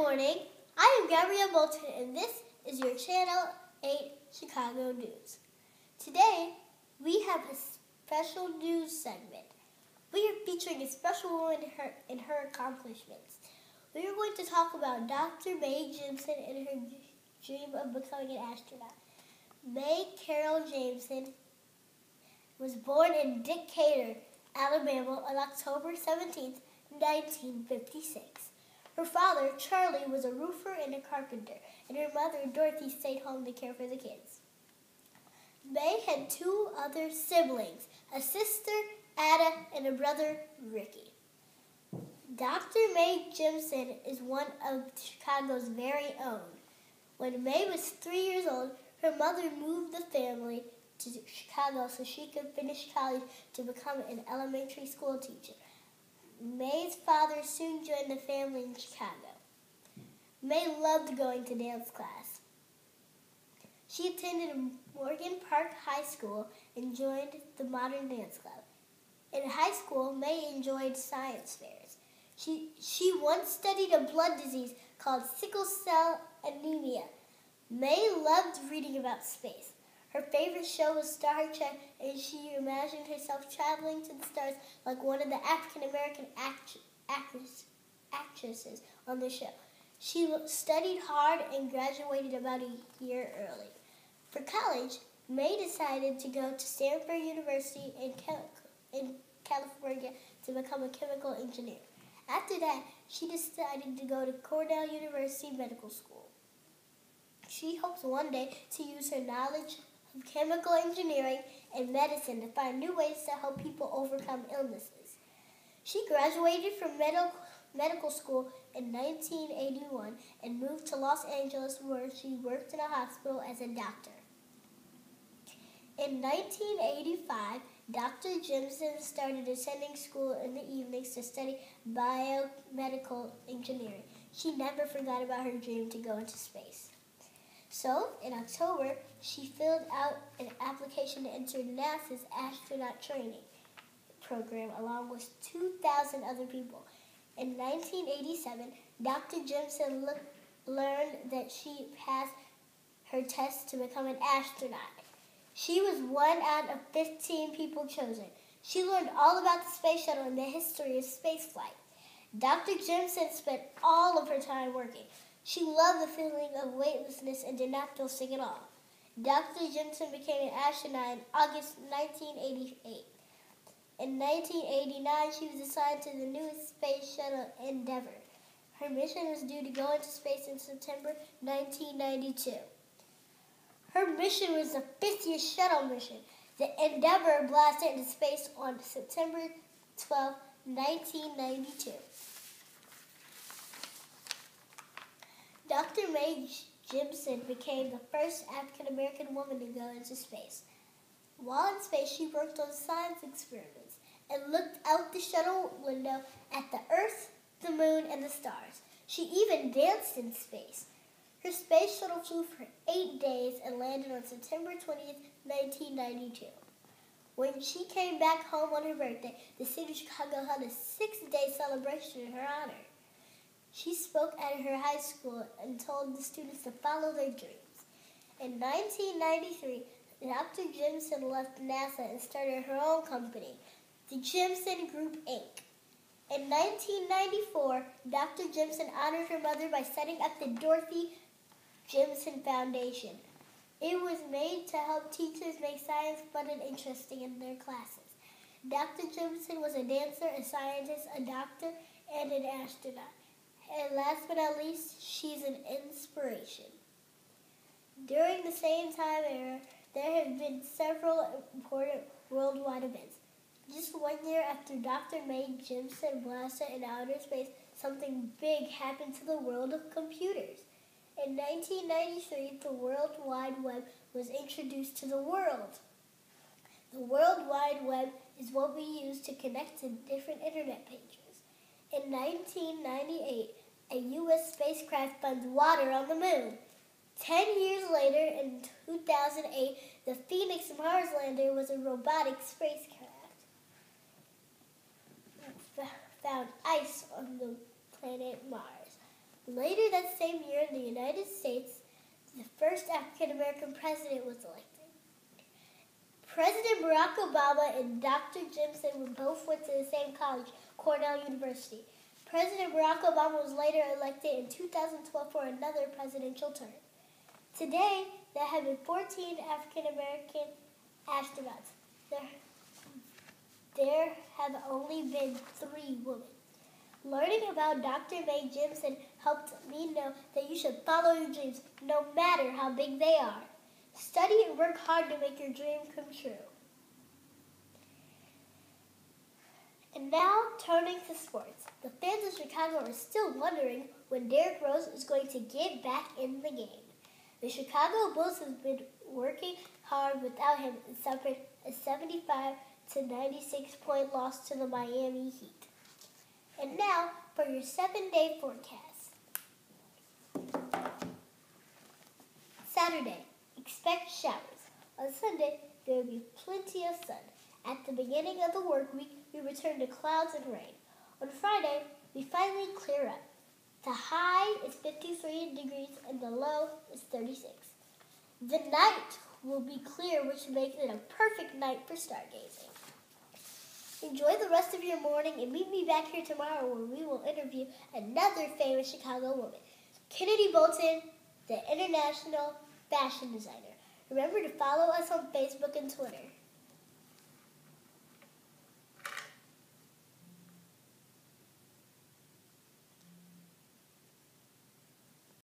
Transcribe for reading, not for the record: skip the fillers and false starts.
morning. I am Gabby Bolton, and this is your Channel 8 Chicago News. Today, we have a special news segment. We are featuring a special woman and her accomplishments. We are going to talk about Dr. Mae Jemison and her dream of becoming an astronaut. Mae Carol Jemison was born in Decatur, Alabama on October 17, 1956. Her father, Charlie, was a roofer and a carpenter, and her mother, Dorothy, stayed home to care for the kids. Mae had two other siblings, a sister, Ada, and a brother, Ricky. Dr. Mae Jemison is one of Chicago's very own. When Mae was 3 years old, her mother moved the family to Chicago so she could finish college to become an elementary school teacher. Mae's father soon joined the family in Chicago. Mae loved going to dance class. She attended Morgan Park High School and joined the Modern Dance Club. In high school, Mae enjoyed science fairs. She once studied a blood disease called sickle cell anemia. Mae loved reading about space. Her favorite show was Star Trek, and she imagined herself traveling to the stars like one of the African-American actresses on the show. She studied hard and graduated about a year early. For college, Mae decided to go to Stanford University in California to become a chemical engineer. After that, she decided to go to Cornell University Medical School. She hopes one day to use her knowledge of chemical engineering and medicine to find new ways to help people overcome illnesses. She graduated from medical school in 1981 and moved to Los Angeles, where she worked in a hospital as a doctor. In 1985, Dr. Jemison started attending school in the evenings to study biomedical engineering. She never forgot about her dream to go into space. So, in October, she filled out an application to enter NASA's astronaut training program along with 2,000 other people. In 1987, Dr. Jemison learned that she passed her test to become an astronaut. She was one out of 15 people chosen. She learned all about the space shuttle and the history of spaceflight. Dr. Jemison spent all of her time working. She loved the feeling of weightlessness and did not feel sick at all. Dr. Jemison became an astronaut in August 1988. In 1989, she was assigned to the newest space shuttle, Endeavour. Her mission was due to go into space in September 1992. Her mission was the 50th shuttle mission. The Endeavour blasted into space on September 12, 1992. Dr. Mae Jemison became the first African-American woman to go into space. While in space, she worked on science experiments and looked out the shuttle window at the Earth, the Moon, and the stars. She even danced in space. Her space shuttle flew for 8 days and landed on September 20th, 1992. When she came back home on her birthday, the city of Chicago held a 6-day celebration in her honor. She spoke at her high school and told the students to follow their dreams. In 1993, Dr. Jemison left NASA and started her own company, the Jemison Group, Inc. In 1994, Dr. Jemison honored her mother by setting up the Dorothy Jemison Foundation. It was made to help teachers make science fun and interesting in their classes. Dr. Jemison was a dancer, a scientist, a doctor, and an astronaut. And last but not least, she's an inspiration. During the same time era, there have been several important worldwide events. Just 1 year after Dr. Mae Jemison blasted in outer space, something big happened to the world of computers. In 1993, the World Wide Web was introduced to the world. The World Wide Web is what we use to connect to different internet pages. In 1998, a U.S. spacecraft found water on the moon. 10 years later, in 2008, the Phoenix Mars lander was a robotic spacecraft. Found ice on the planet Mars. Later that same year in the United States, the first African-American president was elected. President Barack Obama and Dr. Jimson both went to the same college, Cornell University. President Barack Obama was later elected in 2012 for another presidential term. Today, there have been 14 African-American astronauts. There have only been 3 women. Learning about Dr. Mae Jimson helped me know that you should follow your dreams, no matter how big they are. Study and work hard to make your dream come true. And now, turning to sports. The fans of Chicago are still wondering when Derrick Rose is going to get back in the game. The Chicago Bulls have been working hard without him and suffered a 75-96 point loss to the Miami Heat. And now for your 7-day forecast. Saturday, expect showers. On Sunday, there will be plenty of sun. At the beginning of the work week, we return to clouds and rain. On Friday, we finally clear up. The high is 53 degrees and the low is 36. The night will be clear, which makes it a perfect night for stargazing. Enjoy the rest of your morning and meet me back here tomorrow where we will interview another famous Chicago woman, Kennedy Bolton, the international fashion designer. Remember to follow us on Facebook and Twitter.